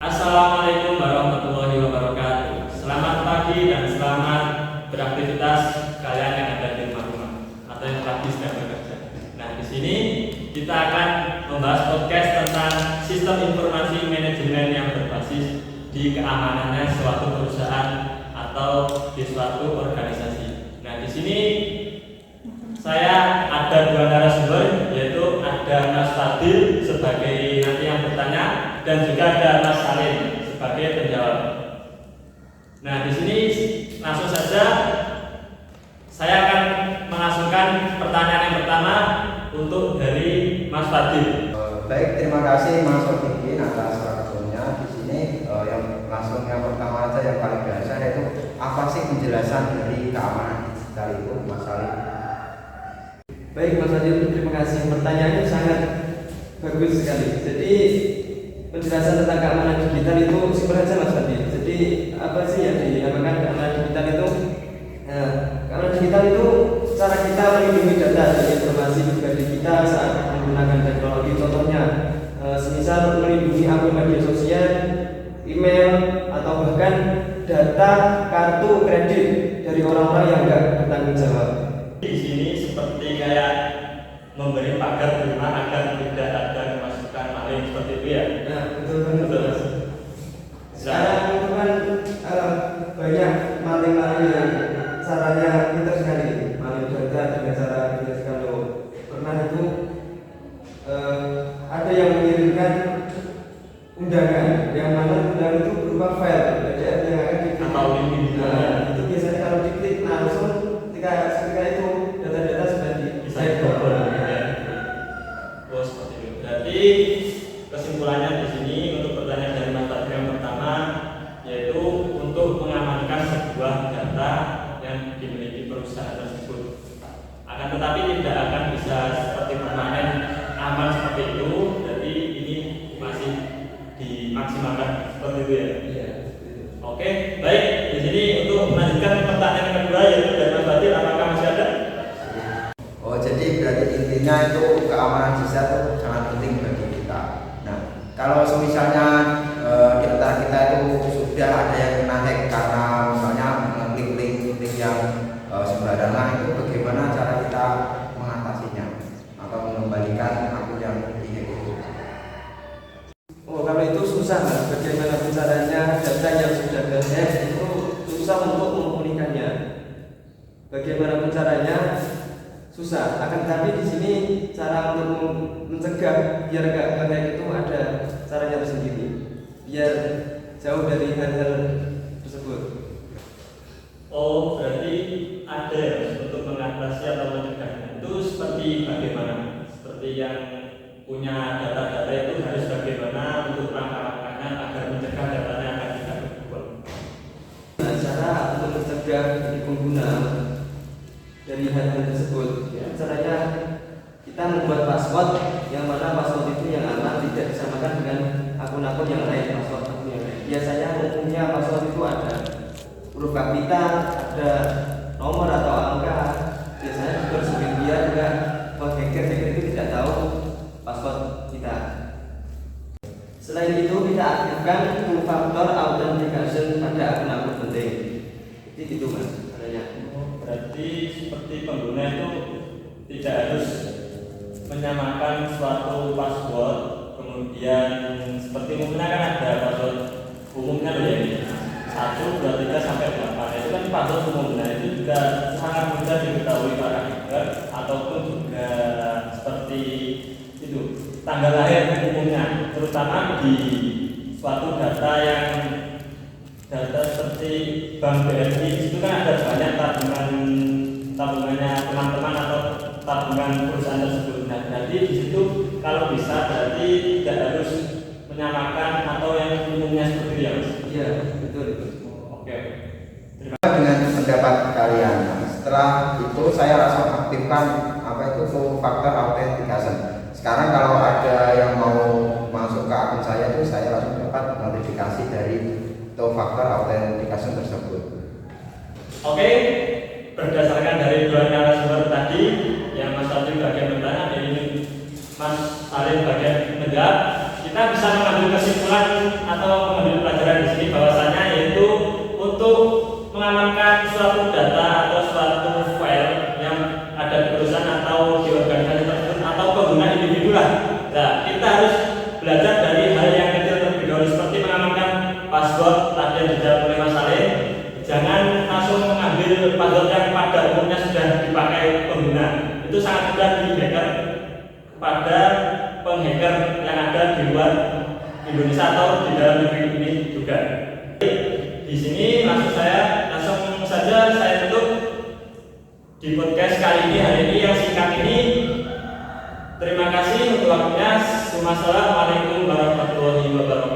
Assalamualaikum warahmatullahi wabarakatuh. Selamat pagi dan selamat beraktivitas kalian yang ada di rumah atau yang lagi sedang bekerja. Nah, di sini kita akan membahas podcast tentang sistem informasi manajemen yang berbasis di keamanannya suatu perusahaan atau di suatu organisasi. Nah, di sini saya ada dua narasumber, yaitu ada Mas Fadil sebagai nanti yang bertanya dan juga ada Mas Salim sebagai penjawab. Nah, di sini langsung saja saya akan melangsungkan pertanyaan yang pertama untuk dari Mas Fadil. Baik, terima kasih Mas Odin atas waktunya. Di sini yang langsung yang pertama aja yang paling biasa yaitu apa sih penjelasan dari keamanan digital itu, Mas Salim? Baik Mas Adil, terima kasih. Pertanyaannya sangat bagus sekali. Jadi penjelasan tentang keamanan digital itu simpel aja Mas Adil. Jadi apa sih yang dinamakan keamanan digital itu? Nah, keamanan digital itu cara kita melindungi data dan informasi pribadi kita saat menggunakan teknologi. Contohnya, semisal melindungi akun media sosial, email, atau bahkan data kartu kredit dari orang-orang yang enggak bertanggung jawab. Di sini seperti kayak memberi pagar di rumah agar tidak ada kemasukan maling seperti itu ya. Nah, betul. Sekarang itu kan banyak maling-maling yang caranya pintar sekali, maling data dengan cara pintar sekali. Pernah itu ada yang mengirimkan undangan, yang mana undangan itu berupa file PDF yang akan diklik. Atau link. Itu biasanya kalau diklik langsung ketika itu data-data sudah bisa double ya. Oh, seperti itu. Berarti kesimpulannya di sini untuk pertanyaan dari Mas Fadil yang pertama yaitu untuk mengamankan sebuah data yang dimiliki perusahaan tersebut. Akan tetapi tidak akan bisa seperti permanen aman seperti itu. Jadi ini masih dimaksimalkan seperti itu ya. Iya. Oke, baik. Di sini untuk melanjutkan pertanyaan kedua yaitu dari Mas Fadil, apakah masih ada? Oh, jadi berarti intinya itu keamanan digital itu sangat penting bagi kita. Nah, kalau misalnya di antara kita itu sudah ada yang kena hack karena misalnya mengklik link yang sembarangan, itu bagaimana cara kita mengatasinya atau mengembalikan akun yang dihack itu? Oh, kalau itu susah Mas. Bagaimana caranya data yang sudah terhack itu susah untuk memulihkannya. Bagaimana caranya? Susah. Akan tetapi di sini cara untuk mencegah biar nggak terhack itu ada caranya tersendiri. Biar jauh dari hal-hal tersebut. Oh, berarti ada ya untuk mengatasi atau mencegahnya. Itu seperti bagaimana? Seperti yang punya data-data itu harus bagaimana untuk langkah-langkahnya agar mencegah datanya agar tidak terkumpul. Nah, cara untuk mencegah dari pengguna dari hal-hal tersebut, ya, caranya kita membuat password yang mana password itu yang aman, tidak disamakan dengan akun-akun yang lain. Password akun yang lain biasanya umumnya password itu ada huruf kapital, ada nomor atau angka. Biasanya juga biar juga hacker itu tidak tahu password kita. Selain itu kita aktifkan two factor authentication pada akun-akun penting. Jadi itu Mas caranya. Berarti seperti pengguna itu tidak harus menyamakan suatu password, kemudian seperti umumnya kan ada password umumnya loh ya, 1, 2, 3 sampai 8. Itu kan password umum. Nah, itu juga sangat mudah diketahui para hacker ataupun juga seperti itu tanggal lahir umumnya, terutama di suatu data yang data seperti Bank BRI itu kan ada banyak tabungannya teman-teman atau tabungan perusahaan tersebut. Nah, jadi di situ kalau bisa berarti tidak harus menyamakan atau yang umumnya seperti itu ya Mas. Iya, betul. Oke. Dengan pendapat dapat kalian. Nah, setelah itu saya langsung aktifkan two factor authentication. Sekarang kalau ada yang mau masuk ke akun saya itu saya langsung dapat notifikasi dari two factor authentication tersebut. Oke, berdasarkan dari dua narasumber tadi yang Mas Fadil bagian bertanya, dari Mas Salim bagian menjawab, kita bisa mengambil kesimpulan atau mengambil pelajaran di sini bahwasanya yaitu untuk mengamankan suatu data atau suatu file yang ada di perusahaan atau di organisasi tersebut atau pengguna individu lah. Nah, kita harus belajar dari hal yang kecil terlebih dahulu seperti mengamankan password tadi yang dijawab oleh Mas Salim. Jangan langsung mengambil password yang pada umumnya sudah dipakai pengguna. Itu sangat mudah di-hacker pada penghacker yang ada di luar Indonesia atau di dalam negeri ini juga. Di sini langsung saja saya tutup di podcast kali ini, hari ini yang singkat ini. Terima kasih untuk waktunya. Wassalamualaikum warahmatullahi wabarakatuh.